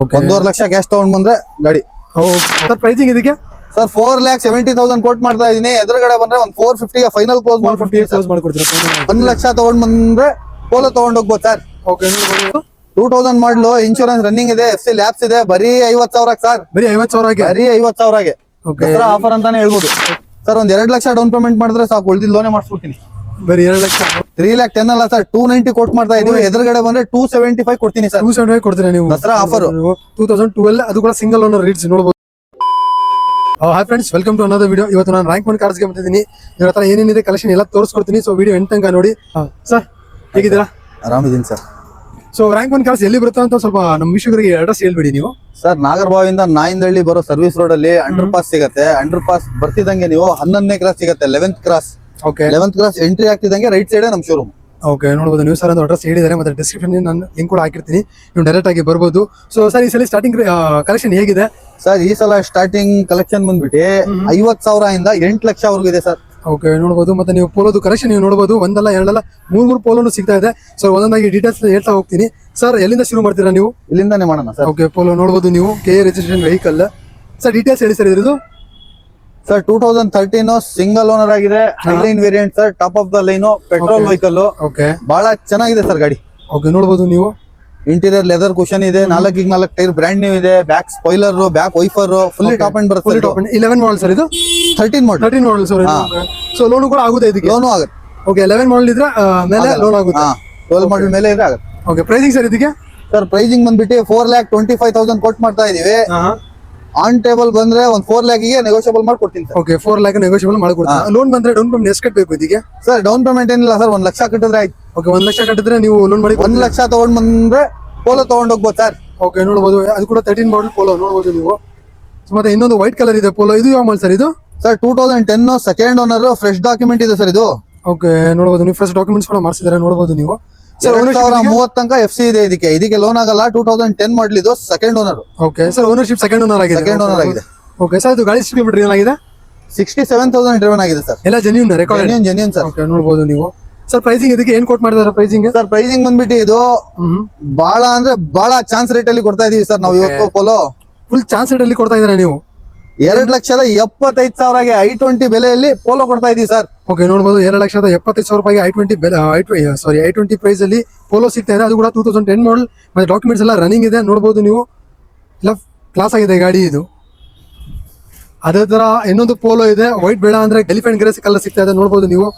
1.5 lakh cash ತಗೊಂಡ್ ಬಂದ್ರೆ ಗಾಡಿ. ಸರ್ ಪ್ರೈಸಿಂಗ್ ಇದಕ್ಕೆ ಸರ್ 4,70,000 ಕೋಟ್ ಮಾಡ್ತಾ ಇದೀನಿ. ಎದುರುಗಡೆ ಬಂದ್ರೆ ಒಂದು 450 ಗೆ ಫೈನಲ್ ಕ್ಲೋಸ್ ಮಾಡ್ಕೊಡ್ತೀನಿ. 1 ಲಕ್ಷ ತಗೊಂಡ್ ಬಂದ್ರೆ ಪೋಲೋ ತಗೊಂಡ್ ಹೋಗ್ಬೋದು ಸರ್. 2000 ಮಾಡಲು, ಇನ್ಶೂರೆನ್ಸ್ ರನ್ನಿಂಗ್ ಇದೆ, FC ಲ್ಯಾಬ್ಸ್ ಇದೆ. ಬರೀ 50,000 ಸರ್. ಬರೀ 50,000 ಬರೀ 50,000ಗೆ ದಸರಾ ಆಫರ್ ಅಂತಾನೆ ಹೇಳ್ಬೋದು ಸರ್. ಒಂದ್ 2 ಲಕ್ಷ ಡೌನ್ ಪೇಮೆಂಟ್ ಮಾಡಿದ್ರೆ ಸಾಕು, ಉಳಿದಿದ್ದು ಲೋನೇ ಮಾಡಿಸ್ಬಿಡ್ತೀನಿ. ಬರೀ 2 ಲಕ್ಷ 3,10,000 ಅಲ್ಲ ಸರ್, 290 ಕೋಟ್ ಮಾಡ್ತಾ ಇದೀವಿ. ಎದುರುಗಡೆ ಬಂದ್ರೆ 275 ಕೊಡ್ತೀನಿ ಸರ್. 275 ಕೊಡ್ತೀರಾ ನೀವು? ದಸರಾ ಆಫರ್ 2012 ಅದು ಕೂಡ ಸಿಂಗಲ್ ಓನರ್ ರೀಡ್ಸ್ ನೋಡಬಹುದು. Hi friends, welcome to another video. ಇವತ್ತು ನಾನು ರ್ಯಾಂಕ್ ಒನ್ ಕಾರ್ಸ್ಗೆ ಬಂದಿದ್ದೀನಿ. ಇವ್ರ ಹತ್ರ ಏನೇನಿದೆ ಕಲೆಕ್ಷನ್ ಎಲ್ಲ ತೋರಿಸ್ಕೊಡ್ತೀನಿ. ಸೊ ವಿಡಿಯೋ ಎಂಡ್ ತನಕ ನೋಡಿ. ಸರ್ ಹೇಗಿದ್ದೀರಾ? ಆರಾಮಿದ್ದೀನಿ sir. So rank one cars ಎಲ್ಲಿ ಬರುತ್ತೆ ಅಂತ ಸ್ವಲ್ಪ ನಮ್ಮ ವೀಕ್ಷಕರಿಗೆ ಅಡ್ರೆಸ್ ಹೇಳ್ಬಿಡಿ ನೀವು. ಸರ್, ನಾಗರಬಾವಿಯಿಂದ ನಾಯಿಂದಹಳ್ಳಿ ಬರೋ ಸರ್ವಿಸ್ ರೋಡ್ ಅಲ್ಲಿ ಅಂಡರ್ ಪಾಸ್ ಸಿಗತ್ತೆ. ಅಂಡರ್ ಪಾಸ್ ಬರ್ತಿದಂಗೆ ನೀವು 11ನೇ ಕ್ರಾಸ್ ಸಿಗತ್ತೆ. 11th cross. Okay, 11th cross entry ಆಗ್ತಿದಂಗೆ ರೈಟ್ ಸೈಡ್ ನಮ್ ಶೋರೂಮ್. ಓಕೆ, ನೋಡಬಹುದು. ನೀವು ಸರ್ ಒಂದು ಅಡ್ರೆಸ್ ಹೇಳಿದ್ದಾರೆ, ಮತ್ತೆ ಡಿಸ್ಕ್ರಿಪ್ಷನ್ ನಾನು ಲಿಂಕ್ ಕೂಡ ಹಾಕಿರ್ತೀನಿ, ನೀವು ಡೈರೆಕ್ಟ್ ಆಗಿ ಬರ್ಬೋದು. ಸೊ ಸರ್, ಈ ಸಲ ಸ್ಟಾರ್ಟಿಂಗ್ ಕಲೆಕ್ಷನ್ ಹೇಗಿದೆ ಸರ್? ಈ ಸಲ ಸ್ಟಾರ್ಟಿಂಗ್ ಕಲೆಕ್ಷನ್ ಬಂದ್ಬಿಟ್ಟು 50,000 ಇಂದ 8 ಲಕ್ಷ ವರ್ಗು ಇದೆ ಸರ್. ಓಕೆ, ನೋಡಬಹುದು. ಮತ್ತೆ ನೀವು ಪೋಲೋದು ಕಲೆಕ್ಷನ್ ನೀವು ನೋಡಬಹುದು. ಒಂದಲ್ಲ ಎರಡಲ್ಲ 3 ಪೋಲೋನು ಸಿಗ್ತಾ ಇದೆ. ಸೊ ಒಂದೊಂದಾಗಿ ಡೀಟೇಲ್ಸ್ ಹೇಳ್ತಾ ಹೋಗ್ತೀನಿ. ಸರ್, ಎಲ್ಲಿಂದ ಶುರು ಮಾಡ್ತೀರಾ ನೀವು? ಇಲ್ಲಿಂದಾನೆ ಮಾಡೋಣ ಸರ್. ಓಕೆ, ಪೋಲೋ ನೋಡಬಹುದು ನೀವು, KA registration vehicle. Sir details ಹೇಳಿ ಸರ್ ಇದ್ರದ್ದು. ಸರ್ 2013 ಸಿಂಗಲ್ ಓನರ್ ಆಗಿದೆ, Highline variant sir, top of the line petrol vehicle. Okay, ಬಹಳ ಚೆನ್ನಾಗಿದೆ ಸರ್ ಗಾಡಿ. ಓಕೆ, ನೋಡಬಹುದು ನೀವು. ಇಂಟೀರಿಯರ್ ಲೆದರ್ ಕುಶನ್ ಇದೆ, 4x4 ಟೈರ್ ಬ್ರ್ಯಾಂಡ್ ನ್ಯೂ ಇದೆ, back spoiler, back wiper, full top and ಬರುತ್ತೆ. 11 ಮಾಡಲ್ ಸರ್ ಇದು? 13 ಮಾಡಲ್ ಸರ್. ಸೊ ಲೋನ್ ಕೂಡ ಆಗುತ್ತೆ ಇದಕ್ಕೆ? ಲೋನು ಆಗುತ್ತೆ. ಓಕೆ, 11 ಮಾಡಲ್ ಇದ್ರೆ ಮೇಲೆ ಲೋನ್ ಆಗುತ್ತೆ. 12 ಮಾಡಲ್ ಮೇಲೆ ಇದ್ರೆ ಆಗುತ್ತೆ. ಓಕೆ, ಪ್ರೈಸಿಂಗ್ ಸರ್ ಇದಕ್ಕೆ? ಸರ್ ಪ್ರೈಸಿಂಗ್ ಬಂದ್ಬಿಟ್ಟು 4,25,000 ಕೋಟ್ ಮಾಡ್ತಾ ಇದೀವಿ. ಆನ್ ಟೇಬಲ್ ಬಂದ್ರೆ ಒಂದು 4 lakhಗೆ ನೆಗೋಷಿಯಬಲ್ ಮಾಡ್ಕೊಡ್ತೀನಿ ಸರ್. ಓಕೆ, 4 lakh ನೆಗೋಷಿಯಬಲ್ ಮಾಡ್ಕೊಡ್ತೀನಿ. ಲೋನ್ ಬಂದ್ರೆ ಡೌನ್ ಪೇಮೆಂಟ್ ಎಷ್ಟು ಕಟ್ಟಬೇಕು ಇದಕ್ಕೆ? ಸರ್ ಡೌನ್ ಪೇಮೆಂಟ್ ಏನಿಲ್ಲ ಸರ್, 1 ಲಕ್ಷ ಕಟ್ಟಿದ್ರೆ ಆಯ್ತು. ಓಕೆ, 1 ಲಕ್ಷ ಕಟ್ಟಿದ್ರೆ ನೀವು ಲೋನ್ ಮಾಡಿ 1 ಲಕ್ಷ ತಗೊಂಡ್ ಬಂದ್ರೆ ಪೋಲೋ ತಗೊಂಡ್ ಹೋಗ್ಬೋದು ಸರ್. ಓಕೆ, ನೋಡಬಹುದು. ಅದು ಕೂಡ 13 ಮಾಡಲ್ ಪೋಲೋ ನೋಡಬಹುದು ನೀವು. ಮತ್ತೆ ಇನ್ನೊಂದು ವೈಟ್ ಕಲರ್ ಇದೆ ಪೋಲೋ, ಇದು ಯಾವ ಮಾಡಲ್ ಸರ್ ಇದು? Sir 2010 second owner, fresh document ಇದೆ ಸರ್ ಇದು. ಓಕೆ, ನೋಡಬಹುದು ನೀವು, ಫ್ರೆಶ್ ಡಾಕ್ಯುಮೆಂಟ್ಸ್ ಕೂಡ ಮಾಡಿಸಿದ್ದಾರೆ ನೋಡಬಹುದು ನೀವು. ಸರ್ 2030 ತನಕ FC ಇದೆ ಇದಕ್ಕೆ ಲೋನ್ ಆಗಲ್ಲ. 2010 ಮಾಡಲ್ ಇದು, second owner. Okay sir, ownership second owner ಆಗಿದೆ. ಓಕೆ ಸರ್, ಇದು ಗಾಡಿ ಕಿಲೋಮೀಟರ್ ಏನಾಗಿದೆ? 67,000 ಡ್ರೈವನ್ ಆಗಿದೆ ಸರ್. ಎಲ್ಲ genuine record? Genuine sir. Okay, ನೋಡಬಹುದು ನೀವು. ಸರ್ ಪ್ರೈಸಿಂಗ್ ಇದಕ್ಕೆ ಏನ್ ಕೋಟ್ ಮಾಡಿದಾರೆ ಪ್ರೈಸಿಂಗ್? ಸರ್ ಪ್ರೈಸಿಂಗ್ ಬಂದ್ಬಿಟ್ಟು ಇದು ಬಹಳ ಅಂದ್ರೆ ಬಹಳ ಚಾನ್ಸ್ ರೇಟ್ ಅಲ್ಲಿ ಕೊಡ್ತಾ ಇದೀವಿ ಸರ್ ನಾವು ಇವತ್ತು. ಪೋಲೋ ಫುಲ್ ಚಾನ್ಸ್ ರೇಟ್ ಅಲ್ಲಿ ಕೊಡ್ತಾ ಇದಾರೆ ನೀವು. 2,75,000ಗೆ I20 ಬೆಲೆಯಲ್ಲಿ ಪೋಲೋ ಕೊಡ್ತಾ ಇದೀವಿ ಸರ್. ಓಕೆ, ನೋಡಬಹುದು. 2,75,000 ರೂಪಾಯಿಗೆ I20 ಪ್ರೈಸ್ ಅಲ್ಲಿ ಪೋಲೋ ಸಿಗ್ತಾ ಇದೆ. ಅದು ಕೂಡ 2010 ಮಾಡಲ್, ಮತ್ತೆ ಡಾಕ್ಯುಮೆಂಟ್ಸ್ ಎಲ್ಲ ರನ್ನಿಂಗ್ ಇದೆ ನೋಡಬಹುದು ನೀವು. ಎಲ್ಲ ಕ್ಲಾಸ್ ಆಗಿದೆ ಗಾಡಿ ಇದು. ಅದೇ ತರ ಇನ್ನೊಂದು ಪೋಲೋ ಇದೆ, ವೈಟ್ ಬೇಡ ಅಂದ್ರೆ ಎಲಿಫೆಂಟ್ ಗ್ರೇಸ್ ಕಲರ್ ಸಿಗ್ತಾ ಇದೆ ನೋಡಬಹುದು ನೀವು.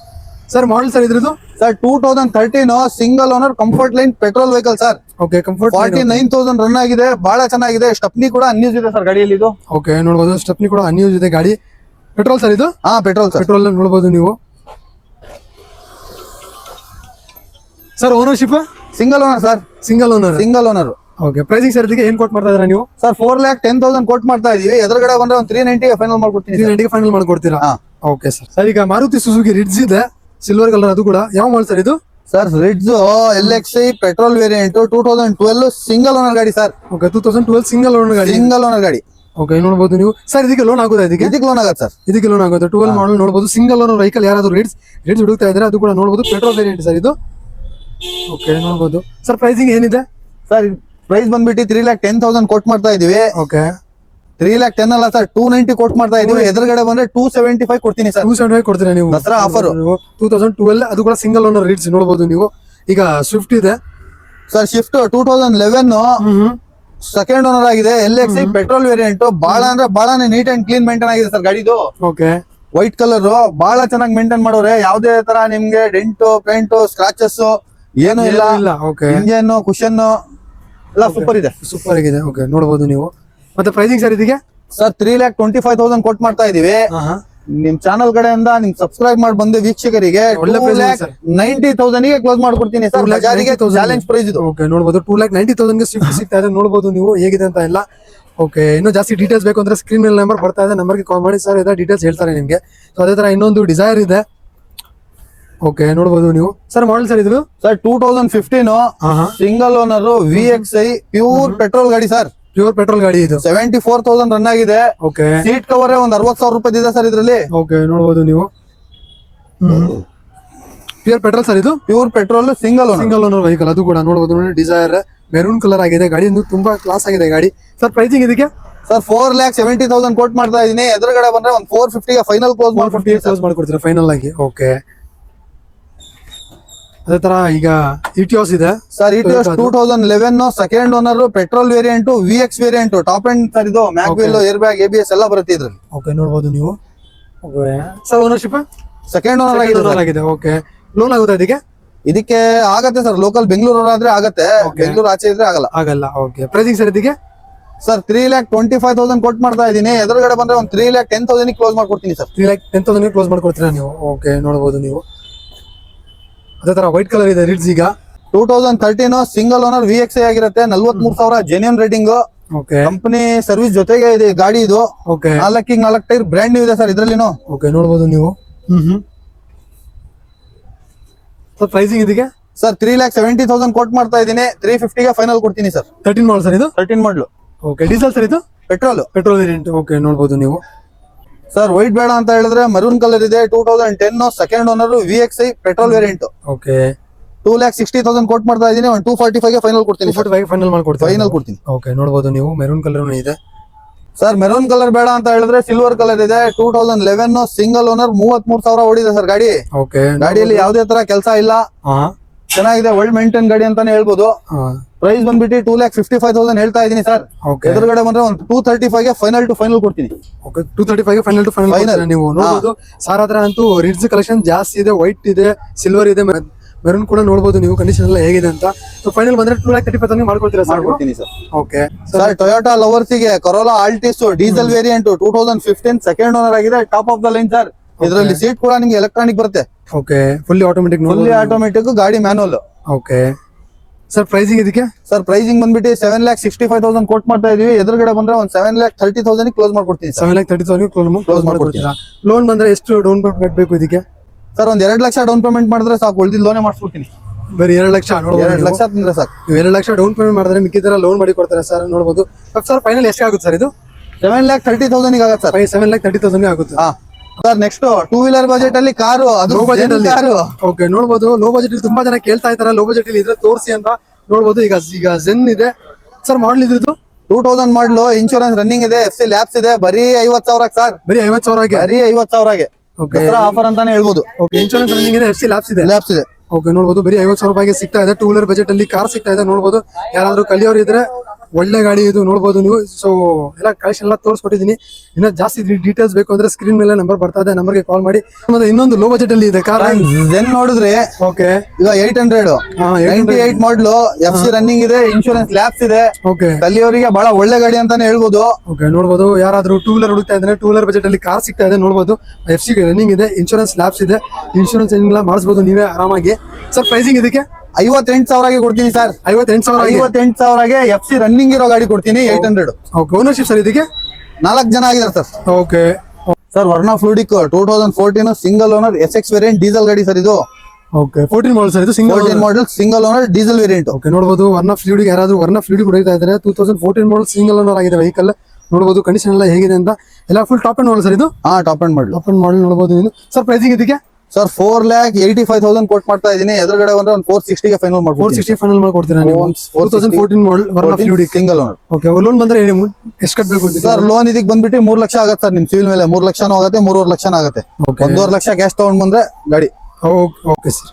ಸರ್ ಮಾಡಲ್ ಸರ್ ಇದ್ರದ್ದು? Sir 2013 single owner comfort line petrol vehicle sir. Okay, comfort 49,000 run ಆಗಿದೆ, ಬಹಳ ಚೆನ್ನಾಗಿದೆ. ಸ್ಟೆಪ್ನಿ ಕೂಡ ಅನ್ಯೂಸ್ ಇದೆ ಸರ್ ಗಾಡಿಯಲ್ಲಿ ಇದು. ಓಕೆ, ನೋಡಬಹುದು. ಸ್ಟೆಪ್ನಿ ಕೂಡ ಅನ್ಯೂಸ್ ಇದೆ ಗಾಡಿ. ಪೆಟ್ರೋಲ್ ಸರ್ ಇದು? Petrol sir. ಪೆಟ್ರೋಲ್ ನೋಡಬಹುದು ನೀವು. Sir ownership? Single owner sir. Single owner. Okay, pricing sir ಇದಕ್ಕೆ ಏನ್ ಕೋಟ್ ಮಾಡ್ತಾ ಇದ್ದೀರಾ ನೀವು? ಸರ್ 4,10,000 ಕೋಟ್ ಮಾಡ್ತಾ ಇದೀವಿ. ಎದುರುಗಡೆ ಬಂದ್ರೆ ಒಂದು 390ಗೆ ಫೈನಲ್ ಮಾಡ್ಕೊಡ್ತೀನಿ. 390ಗೆ ಫೈನಲ್ ಮಾಡ್ಕೊಡ್ತೀರಾ? Okay sir. ಸರ್ ಈಗ ಮಾರುತಿ ಸುಜುಕಿ ರಿಡ್ಜ್ ಇದೆ, ಸಿಲ್ವರ್ ಕಲರ್, ಅದು ಕೂಡ ಯಾವ ಮಾಡಲ್ ಸರ್ ಇದು? Sir Ritz LXi petrol variant 2012 single owner ಗಾಡಿ ಸರ್. ಓಕೆ, 2012 ಸಿಂಗಲ್ ಓನರ್ ಗಾಡಿ. ಓಕೆ, ನೋಡಬಹುದು ನೀವು. ಸರ್ ಇದಕ್ಕೆ ಲೋನ್ ಆಗುತ್ತಾ? ಇದಕ್ಕೆ ಲೋನ್ ಆಗುತ್ತೆ ಸರ್. ಇದಕ್ಕೆ ಲೋನ್ ಆಗುತ್ತೆ. 12 ಮಾಡಲ್ ನೋಡಬಹುದು. ಸಿಂಗಲ್ ಓನರ್ ವೆಹಿಕಲ್ ಯಾರಾದ್ರೂ ರಿಡ್ಜ್ ಹುಡುಕ್ತಾ ಇದ್ದಾರೆ, ಅದು ಕೂಡ ನೋಡಬಹುದು. ಪೆಟ್ರೋಲ್ ವೇರಿಯಂಟ್ ಸರ್ ಇದು. ಓಕೆ, ನೋಡಬಹುದು. ಸರ್ ಪ್ರೈಸಿಂಗ್ ಏನಿದೆ? ಸರ್ ಪ್ರೈಸ್ ಬಂದ್ಬಿಟ್ಟು 3,10,000 ಕೋಟ್ ಮಾಡ್ತಾ ಇದೀವಿ. ಓಕೆ, 3,10,000 ಅಲ್ಲ ಸರ್, 290 ಕೋಟ್ ಮಾಡ್ತಾ ಇದೀವಿ. ಎದುರುಗಡೆ ಬಂದ್ರೆ 275 ಕೊಡ್ತೀನಿ ಸರ್. 275 ಕೊಡ್ತೀರಾ ನೀವು? ದಸರಾ ಆಫರ್ 2012, ಅದು ಕೂಡ ಸಿಂಗಲ್ ಓನರ್ ರೀಡ್ಸ್ ನೋಡಬಹುದು ನೀವು. ಈಗ ಸ್ವಿಫ್ಟ್ ಇದೆ ಸರ್. ಶಿಫ್ಟ್ 2011 ಸೆಕೆಂಡ್ ಓನರ್ ಆಗಿದೆ, LXi ಪೆಟ್ರೋಲ್ ವೇರಿಯಂಟ್. ಬಹಳ ಅಂದ್ರೆ ಬಹಳನೇ ನೀಟ್ ಅಂಡ್ ಕ್ಲೀನ್ ಮೇಂಟೈನ್ ಆಗಿದೆ ಸರ್ ಗಾಡಿದು. ಓಕೆ, ವೈಟ್ ಕಲರ್ ಬಹಳ ಚೆನ್ನಾಗಿ ಮೇಂಟೈನ್ ಮಾಡೋರೆ. ಯಾವುದೇ ತರ ನಿಮ್ಗೆ ಡೆಂಟ್ ಪೇಂಟ್ ಸ್ಕ್ರಾಚಸ್ ಏನು ಇಲ್ಲ. ಓಕೆ, ಇಂಜಿನ್ ಕುಶನ್ ಎಲ್ಲ ಸೂಪರ್ ಆಗಿದೆ. ಓಕೆ, ನೋಡಬಹುದು ನೀವು. ಮತ್ತೆ ಪ್ರೈಸಿಂಗ್ ಸರ್ ಇದಕ್ಕೆ? ಸರ್ 3,25,000 ಕೋಟ್ ಮಾಡ್ತಾ ಇದೀವಿ. ನಿಮ್ ಚಾನಲ್ ಕಡೆಯಿಂದ ನಿಮ್ ಸಬ್ಸ್ಕ್ರೈಬ್ ಮಾಡಿ ಬಂದ ವೀಕ್ಷಕರಿಗೆ 2,90,000ಗೆ ಕ್ಲೋಸ್ ಮಾಡ್ಕೊಡ್ತೀನಿ ಸರ್. ಚಾಲೆಂಜ್ ಪ್ರೈಸ್ ಇದು. ಓಕೆ, ನೋಡಬಹುದು. 2,90,000ಗೆ ಸ್ವಿಫ್ಟ್ ಸಿಗ್ತಾ ಇದೆ ನೋಡಬಹುದು ನೀವು, ಹೇಗಿದೆ ಅಂತ ಎಲ್ಲ. ಓಕೆ, ಇನ್ನೂ ಜಾಸ್ತಿ ಡೀಟೇಲ್ಸ್ ಬೇಕು ಅಂದ್ರೆ ಸ್ಕ್ರೀನ್ ಮೇಲೆ ನಂಬರ್ ಬರ್ತಾ ಇದೆ, ನಂಬರ್ಗೆ ಕಾಲ್ ಮಾಡಿ ಸರ್, ಇದರ ಡೀಟೇಲ್ಸ್ ಹೇಳ್ತಾರೆ ನಿಮ್ಗೆ. ಸೊ ಅದೇ ತರ ಇನ್ನೊಂದು ಡಿಸೈರ್ ಇದೆ. ಓಕೆ, ನೋಡಬಹುದು ನೀವು. ಸರ್ ಮಾಡಲ್ ಸರ್ ಇದು? Sir 2015 single owner VXi pure petrol ಗಾಡಿ ಸರ್. ಪ್ಯೂರ್ ಪೆಟ್ರೋಲ್ ಗಾಡಿ ಇದು. 74,000 ರನ್ ಆಗಿದೆ. ಓಕೆ, ಸೀಟ್ ಕವರ್ ಒಂದು 60,000 ರೂಪಾಯಿ ಇದೆ ಸರ್ ಇದ್ರಲ್ಲಿ. ಓಕೆ, ನೋಡಬಹುದು ನೀವು. ಪ್ಯೂರ್ ಪೆಟ್ರೋಲ್ ಸರ್ ಇದು? Pure petrol single owner vehicle, ಅದು ಕೂಡ ನೋಡಬಹುದು. ಡಿಸೈರ್ ಮೆರೂನ್ ಕಲರ್ ಆಗಿದೆ ಗಾಡಿ ತುಂಬಾ ಕ್ಲಾಸ್ ಆಗಿದೆ ಗಾಡಿ. ಸರ್ ಪ್ರೈಸಿಂಗ್ ಇದಕ್ಕೆ ಸರ್ 4,70,000 ಕೋಟ್ ಮಾಡ್ತಾ ಇದೀನಿ. ಎದುರುಗಡೆ ಬಂದ್ರೆ ಒಂದು 450 ಫೈನಲ್ ಕ್ಲೋಸ್ ಮಾಡ್ಕೊಡ್ತೀನಿ ಸರ್. ಕ್ಲೋಸ್ ಮಾಡ್ಕೊಡ್ತೀರಾ ಫೈನಲ್ ಆಗಿ? ಓಕೆ. ಅದೇ ತರ ಈಗ ಇಟಿಯೋಸ್ ಇದೆ sir. Etios 2011 second owner, petrol variant, VX variant, top end sir. ಇದು ಮ್ಯಾಕ್ ವೀಲ್, ಏರ್ ಬ್ಯಾಗ್, ABS ಎಲ್ಲ ಬರುತ್ತೆ ಇದ್ರಲ್ಲಿ. ಓಕೆ, ನೋಡಬಹುದು ನೀವು. ಸರ್ ಓನರ್ಶಿಪ್ ಸೆಕೆಂಡ್ ಓನರ್ ಆಗಿದೆ. ಓಕೆ, ಲೋನ್ ಆಗುತ್ತೆ ಇದಕ್ಕೆ ಆಗತ್ತೆ ಸರ್. ಲೋಕಲ್ ಬೆಂಗಳೂರು ಆದ್ರೆ ಆಗತ್ತೆ, ಬೆಂಗಳೂರು ಆಚೆ ಇದ್ರೆ ಆಗಲ್ಲ. ಓಕೆ, ಪ್ರೈಸಿಂಗ್ ಸರ್ ಇದಕ್ಕೆ ಸರ್ 3,25,000 ಕೊಟ್ಟು ಮಾಡ್ತಾ ಇದೀನಿ. ಎದುರುಗಡೆ ಬಂದ್ರೆ ಒಂದು 3,10,000 ಕ್ಲೋಸ್ ಮಾಡ್ಕೊಡ್ತೀನಿ ಸರ್. 3,10,000 ಕ್ಲೋಸ್ ಮಾಡ್ಕೊಡ್ತೀರಾ ನೀವು? ಓಕೆ, ನೋಡಬಹುದು ನೀವು. ಅದೇ ತರ ವೈಟ್ ಕಲರ್ ಇದೆ ರಿಡ್ಸ್. ಈಗ 2013 ಸಿಂಗಲ್ ಓನರ್ VX ಆಗಿರುತ್ತೆ. 43,000 genuine rating. Okay, company service ಜೊತೆಗೆ ಇದೆ ಗಾಡಿ ಇದು. ಓಕೆ, 4 ಟೈರ್ ಬ್ರ್ಯಾಂಡ್ ನ್ಯೂ ಇದೆ ಸರ್ ಇದ್ರಲ್ಲಿನು. ಓಕೆ, ನೋಡಬಹುದು ನೀವು. ಸರ್ ಪ್ರೈಸಿಂಗ್ ಇದಕ್ಕೆ ಸರ್ 3,70,000 ಕೊಟ್ಟು ಮಾಡ್ತಾ ಇದೀನಿ. 350 ಫೈನಲ್ ಕೊಡ್ತೀನಿ ಸರ್. 13 ಮಾಡಲ್ ಸರ್ ಇದು? 13 ಮಾಡಲು. ಓಕೆ, ಡೀಸೆಲ್ ಸರ್ ಇದು? Petrol variant. ಓಕೆ, ನೋಡಬಹುದು ನೀವು. ಸರ್ ವೈಟ್ ಬೇಡ ಅಂತ ಹೇಳಿದ್ರೆ ಮರೂನ್ ಕಲರ್ ಇದೆ. 2010 second owner, VXI, petrol variant. Okay, 2,60,000 ಕೊಟ್ಟು ಮಾಡ್ತಾ ಇದೀನಿ. ಒಂದು 245 ಫೈನಲ್ ಕೊಡ್ತೀನಿ. 245 ಫೈನಲ್ ಮಾಡ್ಕೊಡ್ತೀನಿ. ಓಕೆ, ನೋಡಬಹುದು ನೀವು. ಮೆರೂನ್ ಕಲರ್ ಇದೆ ಸರ್. ಮೆರೂನ್ ಕಲರ್ ಬೇಡ ಅಂತ ಹೇಳಿದ್ರೆ ಸಿಲ್ವರ್ ಕಲರ್ ಇದೆ. 2011 ಸಿಂಗಲ್ ಓನರ್, 33,000 ಓಡಿದೆ ಸರ್ ಗಾಡಿ. ಓಕೆ, ಗಾಡಿಯಲ್ಲಿ ಯಾವುದೇ ತರ ಕೆಲಸ ಇಲ್ಲ, ಚೆನ್ನಾಗಿದೆ, ಒಳ್ಳೆ ಮೇಂಟೈನ್ ಗಾಡಿ ಅಂತಾನೆ ಹೇಳ್ಬೋದು. ಪ್ರೈಸ್ ಬಂದ್ಬಿಟ್ಟು 2,55,000 ಹೇಳ್ತಾ ಇದೀನಿ ಸರ್. ಎದುರುಗಡೆ ಬಂದ್ರೆ ಒಂದು 235 ಫೈನಲ್ ಟು ಫೈನಲ್ ಕೊಡ್ತೀನಿ. ಓಕೆ, 235 ಫೈನಲ್ ಟು ಫೈನಲ್ ನೀವು ನೋಡಬಹುದು. ಸಾರ್ ಹತ್ರ ಅಂತೂ ರಿಡ್ಸ್ ಕಲೆಕ್ಷನ್ ಜಾಸ್ತಿ ಇದೆ. ವೈಟ್ ಇದೆ, ಸಿಲ್ವರ್ ಇದೆ, ಮೆರೂನ್ ಕೂಡ ನೋಡಬಹುದು ನೀವು. ಕಂಡೀಷನ್ ಎಲ್ಲ ಹೇಗಿದೆ ಅಂತ. ಫೈನಲ್ ಬಂದ್ರೆ 2,35,000 ಮಾಡ್ಕೊಡ್ತೀರಾ ಸರ್? ಮಾಡ್ಕೊಡ್ತೀನಿ ಸರ್. ಓಕೆ ಸರ್, ಟೊಯೋಟಾ ಲವರ್ಸಿಗೆ Corolla Altis diesel variant 2015 second owner ಆಗಿದೆ. Top of the line sir. ಇದರಲ್ಲಿ ಸೀಟ್ ಕೂಡ ನಿಮ್ಗೆ ಎಲೆಕ್ಟ್ರಾನಿಕ್ ಬರುತ್ತೆ. ಓಕೆ, ಫುಲ್ಲಿ ಆಟೋಮೆಟಿಕ್ ಗಾಡಿ ಮ್ಯಾನುವಲ್. ಓಕೆ ಸರ್, ಪ್ರೈಸಿಂಗ್ ಇದಕ್ಕೆ ಸರ್ ಪ್ರೈಸಿಂಗ್ ಬಂದ್ಬಿಟ್ಟು 7,65,000 ಕೊಟ್ಟು ಮಾಡ್ತಾ ಇದೀವಿ. ಎದುರುಗಡೆ ಬಂದ್ರೆ ಒಂದು 7,30,000 ಕ್ಲೋಸ್ ಮಾಡ್ಕೊಡ್ತೀನಿ. 7,30,000 ಕ್ಲೋಸ್ ಮಾಡ್ಕೊಡ್ತೀರಾ? ಲೋನ್ ಬಂದ್ರೆ ಎಷ್ಟು ಡೌನ್ ಪೇಮೆಂಟ್ ಕಟ್ಟಬೇಕು ಇದಕ್ಕೆ? ಸರ್ ಒಂದು 2 ಲಕ್ಷ ಡೌನ್ ಪೇಮೆಂಟ್ ಮಾಡಿದ್ರೆ ಸಾಕು, ಉಳಿದಿದ್ದು ಲೋನೇ ಮಾಡಿಸ್ಬಿಡ್ತೀನಿ. ಬರೀ 2 ಲಕ್ಷ? 2 ಲಕ್ಷ ತಂದ್ರೆ ಸಾಕು. 2 ಲಕ್ಷ ಡೌನ್ ಪೇಮೆಂಟ್ ಮಾಡಿದ್ರೆ ಮಿಕ್ಕಿದರ ಲೋನ್ ಮಾಡಿ ಕೊಡ್ತಾರೆ ಸರ್. ನೋಡಬಹುದು ಸರ್. ಫೈನಲ್ ಎಷ್ಟು ಆಗುತ್ತೆ ಸರ್ ಇದು? 7,30,000 ಆಗುತ್ತೆ ಸರ್. 7,30,000 ಆಗುತ್ತೆ. ಸರ್ ನೆಕ್ಸ್ಟ್ 2 ವೀಲರ್ ಬಜೆಟ್ ಅಲ್ಲಿ ಕಾರು, ಅದು ಲೋ ಬಜೆಟ್ ಅಲ್ಲಿ. ಓಕೆ, ನೋಡಬಹುದು. ಲೋ ಬಜೆಟ್ ಅಲ್ಲಿ ತುಂಬಾ ಜನ ಕೇಳ್ತಾ ಇದ್ದಾರೆ, ಲೋ ಬಜೆಟ್ ಅಲ್ಲಿ ಇದ್ರೆ ತೋರಿಸಿ ಅಂತ. ನೋಡಬಹುದು ಈಗ ಜೆನ್ ಇದೆ ಸರ್. ಮಾಡಲ್ ಇದ್ರದ್ದು 2000 ಮಾಡಲು, ಇನ್ಶೂರೆನ್ಸ್ ರನ್ನಿಂಗ್ ಇದೆ, FC ಲ್ಯಾಬ್ಸ್ ಇದೆ. ಬರೀ 50,000 ಸರ್. ಬರೀ 50,000? ಬರೀ 50,000 ಆಫರ್ ಅಂತಾನೆ ಹೇಳ್ಬೋದು. ಓಕೆ, ಇನ್ಶೂರೆನ್ಸ್ ರನ್ನಿಂಗ್ ಇದೆ, FC ಲ್ಯಾಬ್ಸ್ ಇದೆ. ಓಕೆ, ನೋಡಬಹುದು. ಬರೀ 50,000 ರೂಪಾಯಿಗೆ ಸಿಗ್ತಾ ಇದೆ. 2 ವೀಲರ್ ಬಜೆಟ್ ಅಲ್ಲಿ ಕಾರ್ ಸಿಗ್ತಾ ಇದೆ. ನೋಡಬಹುದು. ಯಾರಾದ್ರೂ ಕಲಿಯೋರು ಇದ್ರೆ ಒಳ್ಳೆ ಗಾಡಿ ಇದು. ನೋಡಬಹುದು ನೀವು. ಸೊ ಎಲ್ಲ ಕಲೆಕ್ಷನ್ ಎಲ್ಲ ತೋರಿಸ್ಕೊಟ್ಟಿದ್ದೀನಿ. ಇನ್ನ ಜಾಸ್ತಿ ಡೀಟೇಲ್ಸ್ ಬೇಕು ಅಂದ್ರೆ ಸ್ಕ್ರೀನ್ ಮೇಲೆ ನಂಬರ್ ಬರ್ತಾ ಇದೆ, ನಂಬರ್ಗೆ ಕಾಲ್ ಮಾಡಿ. ಮತ್ತೆ ಇನ್ನೊಂದು ಲೋ ಬಜೆಟ್ ಅಲ್ಲಿ ಇದೆ ಕಾರ್ ಜೆನ್ ನೋಡಿದ್ರೆ. ಓಕೆ, ಈಗ 800 98 ಮಾಡಲು, FC ರನ್ನಿಂಗ್ ಇದೆ, ಇನ್ಶೂರೆನ್ಸ್ ಲ್ಯಾಬ್ಸ್ ಇದೆ. ಓಕೆ, ಕಲಿಯೋರಿಗೆ ಬಹಳ ಒಳ್ಳೆ ಗಾಡಿ ಅಂತಾನೆ ಹೇಳ್ಬೋದು. ಓಕೆ, ನೋಡಬಹುದು. ಯಾರಾದ್ರೂ 2 ವೀಲರ್ ಹುಡುಕ್ತಾ ಇದ್ರೆ 2 ವೀಲರ್ ಬಜೆಟ್ ಅಲ್ಲಿ ಕಾರ್ ಸಿಗ್ತಾ ಇದೆ. ನೋಡಬಹುದು. FC ರನ್ನಿಂಗ್ ಇದೆ, ಇನ್ಶೂರೆನ್ಸ್ ಲ್ಯಾಬ್ಸ್ ಇದೆ. ಇನ್ಶೂರೆನ್ಸ್ ಏನಿಲ್ಲ ಮಾಡಿಸಬಹುದು ನೀವೇ ಆರಾಮಾಗಿ. ಸರ್ ಪ್ರೈಸಿಂಗ್ ಇದಕ್ಕೆ 58,000 ಕೊಡ್ತೀನಿ ಸರ್. 58,000 FC ರನ್ನಿಂಗ್ ಇರೋ ಗಾಡಿ ಕೊಡ್ತೀನಿ. 800. ಓಕೆ, ಓನರ್ಶಿಪ್ ಸರ್ ಇದಕ್ಕೆ 4 ಜನ ಆಗಿದ್ದಾರೆ sir. Okay sir, Verna fluidic 2014 single owner SX variant diesel ಗಾಡಿ ಸರ್ ಇದು. ಓಕೆ, 14 ಮಾಡಲ್ ಸರ್ ಇದು? 14 model single owner diesel variant. Okay, ನೋಡಬಹುದು. ವರ್ನಾ ಫ್ಲೂಡಿಕ್ ಯಾರಾದ್ರೂ ವರ್ನಾ ಫ್ಲೂಡಿಕ್ ಹೊಡಿತಾ ಇದ್ದಾರೆ. 2014 ಮಾಡಲ್ ಸಿಂಗಲ್ ಓನರ್ ಆಗಿದೆ ವೆಹಿಕಲ್. ನೋಡಬಹುದು ಕಂಡೀಷನ್ ಎಲ್ಲ ಹೇಗಿದೆ ಅಂತ. ಎಲ್ಲ full top and model sir ಇದು? ಟಾಪ್ ಅಂಡ್ ಮಾಡಲ್. ನೋಡಬಹುದು ನೀವು. ಸರ್ ಪ್ರೈಸಿಂಗ್ ಇದಕ್ಕೆ ಸರ್ 4,85,000 ಕೊಟ್ಟು ಮಾಡ್ತಾ ಇದೀನಿ. ಎದುರುಗಡೆ ಬಂದ್ರೆ ಒಂದು 460 ಫೈನಲ್ ಮಾಡ್ಬೋದು. 460 ಫೈನಲ್ ಮಾಡ್ಕೊಡ್ತೀರಾ ನೀವು? 2014 model Verna Fluidic single owner. Okay, loan ಬಂದ್ರೆ ಎಷ್ಟು ಕಟ್ಟಬೇಕು ಸರ್? ಲೋನ್ ಇದಕ್ಕೆ ಬಂದ್ಬಿಟ್ಟು 3 ಲಕ್ಷ ಆಗುತ್ತೆ ಸರ್. ನಿಮ್ ಸಿವಿಲ್ ಮೇಲೆ 3 ಲಕ್ಷನೂ ಆಗುತ್ತೆ, 3.5 ಲಕ್ಷನೂ ಆಗುತ್ತೆ. 1.5 ಲಕ್ಷ ಕ್ಯಾಶ್ ತಗೊಂಡ್ ಬಂದ್ರೆ ಗಾಡಿ. Okay sir.